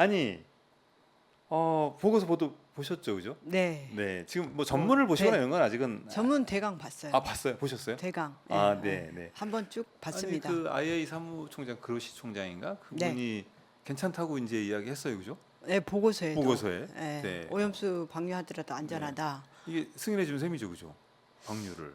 아니 보고서 보셨죠, 그죠? 네. 네, 지금 뭐 전문을 보시거나 이런 건 아직은 전문 대강 봤어요. 봤어요, 보셨어요? 대강. 네, 네. 한번 쭉 봤습니다. 아니 그 IA 사무총장 그로시 총장인가 그분이 괜찮다고 이제 이야기했어요, 그죠? 네, 보고서에도. 보고서에. 네. 네. 오염수 방류하더라도 안전하다. 이게 승인해 준 셈이죠, 그죠? 방류를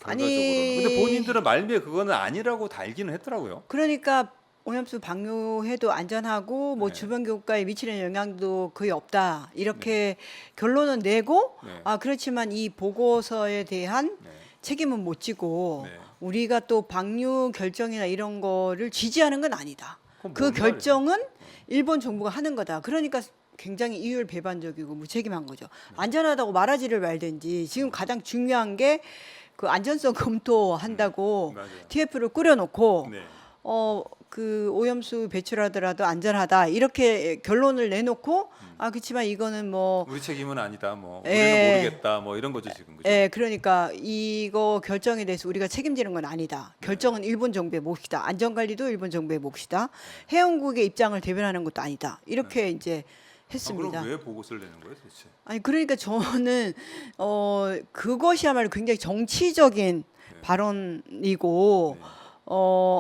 아니- 결과적으로는. 근데 본인들은 말미에 그거는 아니라고 다 알기는 했더라고요. 그러니까 오염수 방류해도 안전하고 뭐 네. 주변 교과에 미치는 영향도 거의 없다. 이렇게 결론은 내고 네. 그렇지만 이 보고서에 대한 네. 책임은 못 지고 네. 우리가 또 방류 결정이나 이런 거를 지지하는 건 아니다. 그건 그 뭔 결정은 일본 정부가 하는 거다. 그러니까 굉장히 이율배반적이고 무책임한 거죠. 안전하다고 말하지를 말든지 지금 가장 중요한 게 그 안전성 검토한다고 맞아요. TF를 꾸려놓고 네. 그 오염수 배출하더라도 안전하다 이렇게 결론을 내놓고 그렇지만 이거는 뭐 우리 책임은 아니다. 뭐 예. 우리는 모르겠다. 뭐 이런 거죠, 지금. 그죠? 그러니까 이거 결정에 대해서 우리가 책임지는 건 아니다. 결정은 일본 정부의 몫이다. 안전관리도 일본 정부의 몫이다. 해운국의 입장을 대변하는 것도 아니다. 이렇게 이제 했습니다. 그럼 왜 보고서를 내는 거예요, 도대체? 아니 그러니까 저는 그것이야말로 굉장히 정치적인 네. 발언이고 네.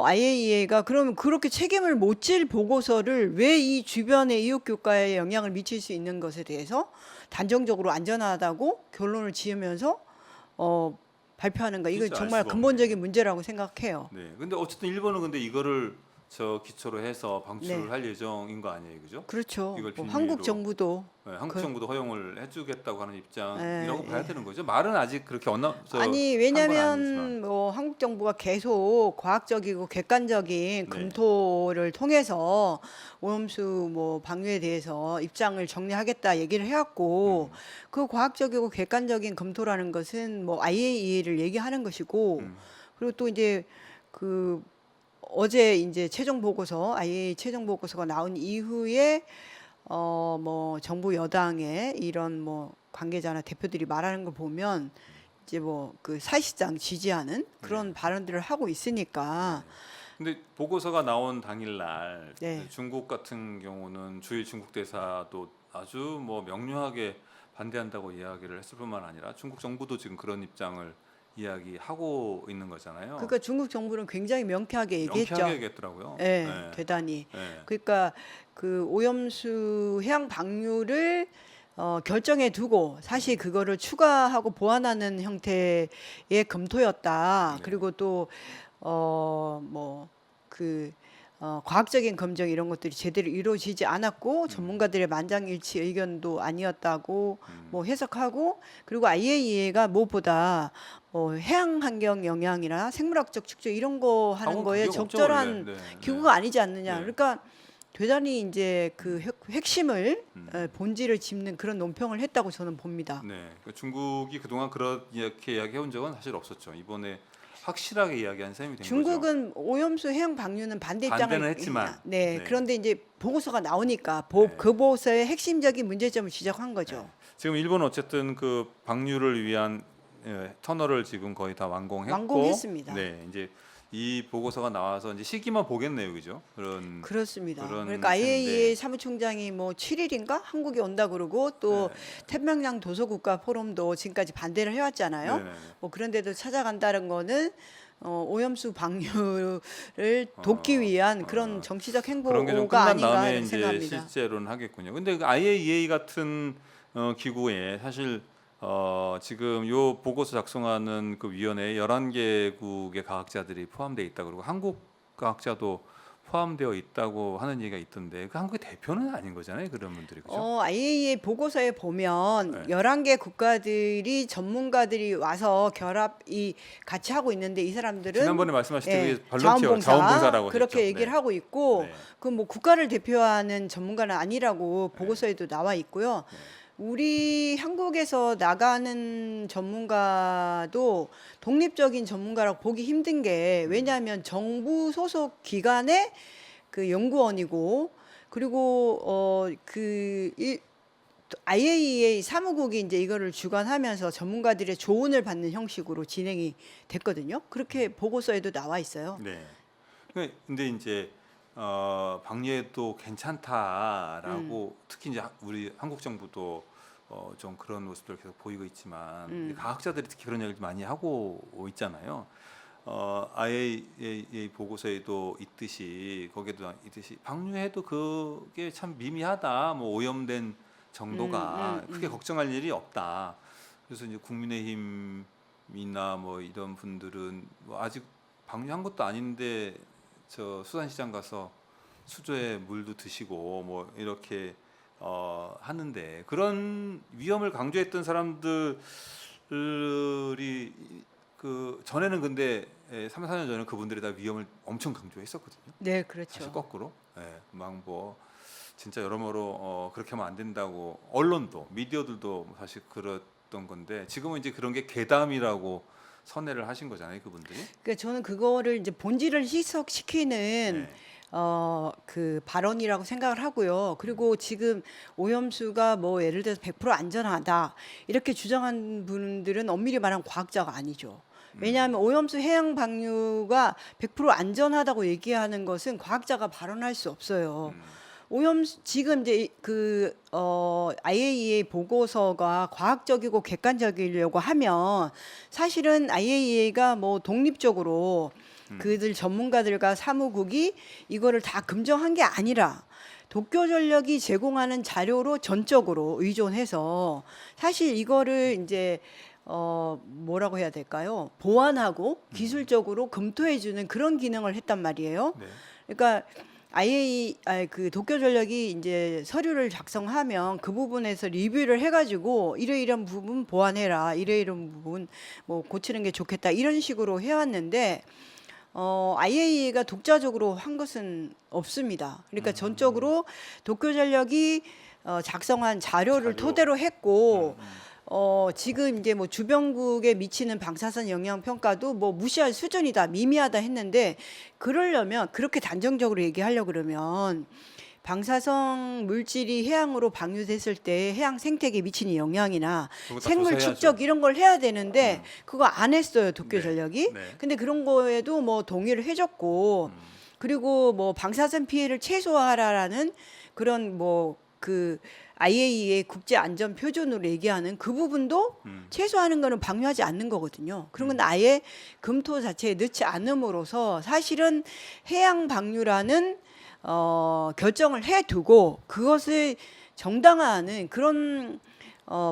IAEA가 그러면 그렇게 책임을 못 질 보고서를 왜 이 주변의 이웃 국가에 영향을 미칠 수 있는 것에 대해서 단정적으로 안전하다고 결론을 지으면서 발표하는가? 이건 진짜 알 정말 수가 근본적인 없네. 문제라고 생각해요. 네. 근데 어쨌든 일본은 근데 이거를 저 기초로 해서 방출을 네. 할 예정인 거 아니에요, 그죠? 그렇죠. 이걸 뭐 빌미로. 한국 정부도 네, 한국 그- 정부도 허용을 해주겠다고 하는 입장이라고 예, 봐야 예. 되는 거죠. 말은 아직 그렇게 아니 한 건 아니지만. 왜냐하면 뭐 한국 정부가 계속 과학적이고 객관적인 네. 검토를 통해서 오염수 뭐 방류에 대해서 입장을 정리하겠다 얘기를 해왔고 그 과학적이고 객관적인 검토라는 것은 뭐 IAEA를 얘기하는 것이고 그리고 또 이제 그 어제 이제 최종 보고서 IAEA 최종 보고서가 나온 이후에 뭐 정부 여당의 이런 뭐 관계자나 대표들이 말하는 걸 보면 이제 뭐 그 사실상 지지하는 그런 네. 발언들을 하고 있으니까 근데 보고서가 나온 당일날 네. 중국 같은 경우는 주일 중국 대사도 아주 뭐 명료하게 반대한다고 이야기를 했을 뿐만 아니라 중국 정부도 지금 그런 입장을 이야기하고 있는 거잖아요. 그러니까 중국 정부는 굉장히 명쾌하게 얘기했죠. 명쾌하게 얘기했더라고요. 예, 네. 대단히. 네. 그러니까 그 오염수 해양 방류를 결정해 두고 사실 그거를 추가하고 보완하는 형태의 검토였다. 네. 그리고 또 뭐그 과학적인 검증 이런 것들이 제대로 이루어지지 않았고 전문가들의 만장일치 의견도 아니었다고 뭐 해석하고 그리고 IAEA가 무엇보다 해양 환경 영향이나 생물학적 측정 이런 거 하는 하고 거에 그게 없죠, 적절한 원래. 네. 기구가 아니지 않느냐. 네. 그러니까 대단히 이제 그 핵심을 본질을 짚는 그런 논평을 했다고 저는 봅니다. 네. 그러니까 중국이 그동안 그렇게 이야기해온 적은 사실 없었죠. 이번에 확실하게 이야기한 셈이 된 거죠. 중국은 오염수 해양 방류는 반대 입장을 반대는 했지만. 네, 네. 그런데 이제 보고서가 나오니까 네. 그 보고서의 핵심적인 문제점을 지적한 거죠. 네. 지금 일본은 어쨌든 그 방류를 위한 터널을 지금 거의 다 완공했고, 완공했습니다. 네, 이제 이 보고서가 나와서 이제 시기만 보겠네요, 그죠? 그렇습니다. 그런 그러니까 IAEA 셈인데. 사무총장이 뭐 7일인가 한국에 온다 그러고 또 네. 태평양 도서국가 포럼도 지금까지 반대를 해왔잖아요. 네네네. 뭐 그런데도 찾아간다는 거는 오염수 방류를 돕기 위한 그런 정치적 그런 게 좀 행보가 끝난 아닌가 다음에 이렇게 이제 생각합니다. 실제로는 하겠군요. 근데 그 IAEA 같은 기구에 사실 지금 요 보고서 작성하는 그 위원회에 11개국의 과학자들이 포함되어 있다 그러고 한국 과학자도 포함되어 있다고 하는 얘기가 있던데 그 한국의 대표는 아닌 거잖아요, 그런 분들이, 그죠? IAEA 보고서에 보면 네. 11개 국가들이 전문가들이 와서 결합이 같이 하고 있는데 이 사람들은 지난번에 말씀하셨듯이 예, 발런티어, 자원봉사라고 그렇게 했죠. 얘기를 네. 하고 있고 네. 그 뭐 국가를 대표하는 전문가는 아니라고 보고서에도 나와 있고요. 네. 우리 한국에서 나가는 전문가도 독립적인 전문가라고 보기 힘든 게 왜냐하면 정부 소속 기관의 그 연구원이고 그리고 IAEA 사무국이 이제 이거를 주관하면서 전문가들의 조언을 받는 형식으로 진행이 됐거든요. 그렇게 보고서에도 나와 있어요. 네. 근데 이제 방류해도 괜찮다라고 특히 이제 우리 한국 정부도 좀 그런 모습들을 계속 보이고 있지만 과학자들이 특히 그런 얘기를 많이 하고 있잖아요. IAEA 보고서에도 있듯이 거기에도 있듯이 방류해도 그게 참 미미하다. 뭐 오염된 정도가 크게 걱정할 일이 없다. 그래서 이제 국민의힘이나 뭐 이런 분들은 뭐 아직 방류한 것도 아닌데 저 수산시장 가서 수조에 물도 드시고 뭐 이렇게 하는데 그런 위험을 강조했던 사람들이 그 전에는 근데 3, 4년 전에 그분들이 다 위험을 엄청 강조했었거든요. 네, 사실 그렇죠. 거꾸로 막 뭐 진짜 여러모로 그렇게 하면 안 된다고 언론도 미디어들도 사실 그랬던 건데 지금은 이제 그런 게 괴담이라고 선회를 하신 거잖아요, 그분들이. 그러니까 저는 그거를 이제 본질을 희석시키는 네. 그 발언이라고 생각을 하고요. 그리고 지금 오염수가 뭐 예를 들어서 100% 안전하다 이렇게 주장한 분들은 엄밀히 말하면 과학자가 아니죠. 왜냐하면 오염수 해양 방류가 100% 안전하다고 얘기하는 것은 과학자가 발언할 수 없어요. 지금 이제 IAEA 보고서가 과학적이고 객관적이려고 하면 사실은 IAEA가 뭐 독립적으로 그들 전문가들과 사무국이 이거를 다 검증한 게 아니라 도쿄전력이 제공하는 자료로 전적으로 의존해서 사실 이거를 이제 뭐라고 해야 될까요? 보완하고 기술적으로 검토해주는 그런 기능을 했단 말이에요. 네. 그러니까 그 도쿄전력이 이제 서류를 작성하면 그 부분에서 리뷰를 해가지고 이러이러한 부분 보완해라, 이러이러한 부분 뭐 고치는 게 좋겠다 이런 식으로 해왔는데 IAEA가 독자적으로 한 것은 없습니다. 그러니까 전적으로 도쿄전력이 작성한 자료를 자료. 토대로 했고 지금 이제 뭐 주변국에 미치는 방사선 영향 평가도 뭐 무시할 수준이다, 미미하다 했는데 그러려면 그렇게 단정적으로 얘기하려 그러면 방사성 물질이 해양으로 방류됐을 때 해양 생태계에 미치는 영향이나 그거 다 생물 조사해야죠. 축적 이런 걸 해야 되는데 그거 안 했어요, 도쿄전력이. 네. 근데 그런 거에도 뭐 동의를 해줬고 그리고 뭐 방사선 피해를 최소화하라라는 그런 뭐 그 IAEA 국제 안전 표준으로 얘기하는 그 부분도 최소화하는 거는 방류하지 않는 거거든요. 그런 건 아예 검토 자체에 넣지 않음으로써 사실은 해양 방류라는 결정을 해두고 그것을 정당화하는 그런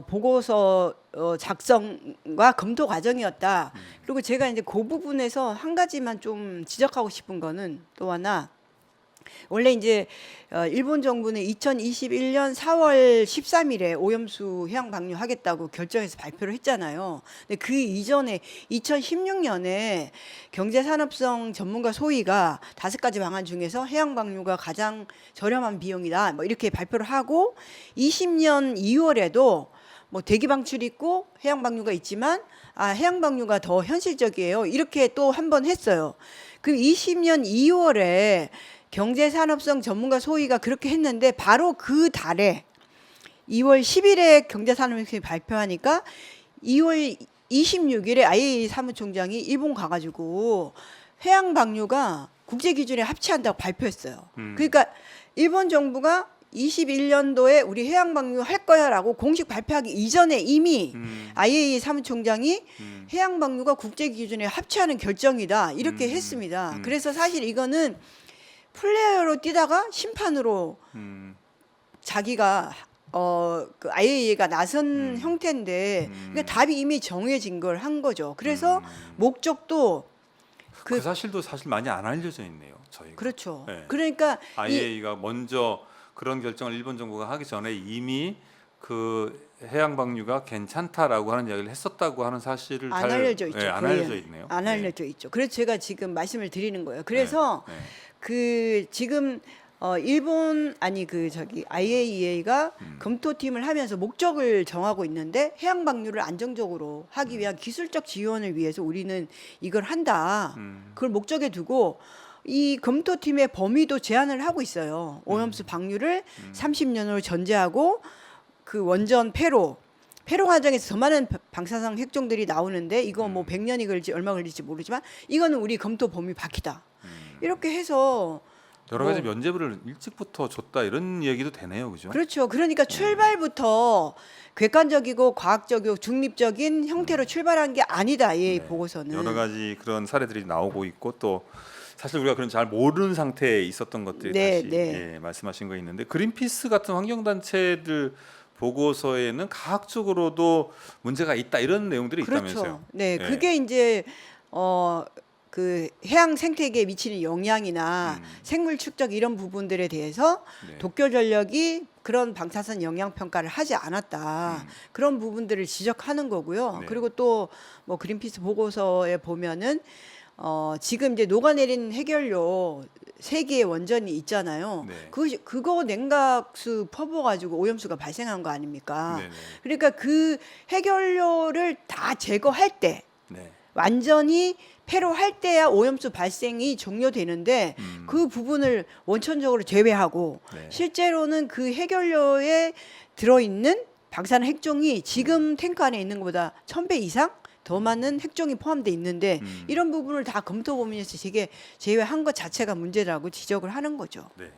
보고서 작성과 검토 과정이었다. 그리고 제가 이제 그 부분에서 한 가지만 좀 지적하고 싶은 거는 또 하나 원래 이제 일본 정부는 2021년 4월 13일에 오염수 해양 방류하겠다고 결정해서 발표를 했잖아요. 근데 그 이전에 2016년에 경제산업성 전문가 소위가 5가지 방안 중에서 해양 방류가 가장 저렴한 비용이다. 뭐 이렇게 발표를 하고 20년 2월에도 뭐 대기 방출이 있고 해양 방류가 있지만 해양 방류가 더 현실적이에요. 이렇게 또 한 번 했어요. 그 20년 2월에 경제산업성 전문가 소위가 그렇게 했는데 바로 그 달에 2월 10일에 경제산업성이 발표하니까 2월 26일에 IAEA 사무총장이 일본 가가지고 해양 방류가 국제 기준에 합치한다고 발표했어요. 그러니까 일본 정부가 21년도에 우리 해양 방류 할 거야라고 공식 발표하기 이전에 이미 IAEA 사무총장이 해양 방류가 국제 기준에 합치하는 결정이다 이렇게 했습니다. 그래서 사실 이거는 플레이어로 뛰다가 심판으로 자기가 그 IAEA가 나선 형태인데 그러니까 답이 이미 정해진 걸 한 거죠. 그래서 목적도 그 사실도 사실 많이 안 알려져 있네요. 저희가. 그렇죠. 네. 그러니까 IAEA가 먼저 그런 결정을 일본 정부가 하기 전에 이미 그 해양 방류가 괜찮다라고 하는 이야기를 했었다고 하는 사실을 안 알려져 있죠. 안 거의 알려져 있네요. 안 알려져 있죠. 그래서 제가 지금 말씀을 드리는 거예요. 그래서 그 지금 일본 IAEA가 검토팀을 하면서 목적을 정하고 있는데 해양 방류를 안정적으로 하기 위한 기술적 지원을 위해서 우리는 이걸 한다. 그걸 목적에 두고 이 검토팀의 범위도 제한을 하고 있어요. 오염수 방류를 30년으로 전제하고 그 원전 폐로 과정에서 더 많은 방사성 핵종들이 나오는데 이거 뭐 100년이 걸릴지 얼마 걸릴지 모르지만 이거는 우리 검토 범위 밖이다. 이렇게 해서 여러 가지 뭐 면제부를 일찍부터 줬다 이런 얘기도 되네요, 그죠? 그렇죠. 그러니까 출발부터 객관적이고 과학적이고 중립적인 형태로 출발한 게 아니다. 이 네. 보고서는. 여러 가지 그런 사례들이 나오고 있고 또 사실 우리가 그런 잘 모르는 상태에 있었던 것들이 네, 다시 네. 예, 말씀하신 거 있는데 그린피스 같은 환경단체들 보고서에는 과학적으로도 문제가 있다 이런 내용들이 있다면서요? 그렇죠. 네, 예. 그게 이제 그 해양 생태계에 미치는 영향이나 생물 축적 이런 부분들에 대해서 네. 도쿄 전력이 그런 방사선 영향 평가를 하지 않았다. 그런 부분들을 지적하는 거고요. 네. 그리고 또 뭐 그린피스 보고서에 보면은 지금 이제 녹아내린 해결료 3개의 원전이 있잖아요. 네. 그거 냉각수 퍼부어가지고 오염수가 발생한 거 아닙니까? 네네. 그러니까 그 해결료를 다 제거할 때 네. 완전히 폐로 할 때야 오염수 발생이 종료되는데 그 부분을 원천적으로 제외하고 네. 실제로는 그 해결료에 들어있는 방사능 핵종이 지금 탱크 안에 있는 것보다 1000배 이상 더 많은 핵종이 포함되어 있는데 이런 부분을 다 검토 범위에서 제외한 것 자체가 문제라고 지적을 하는 거죠. 네.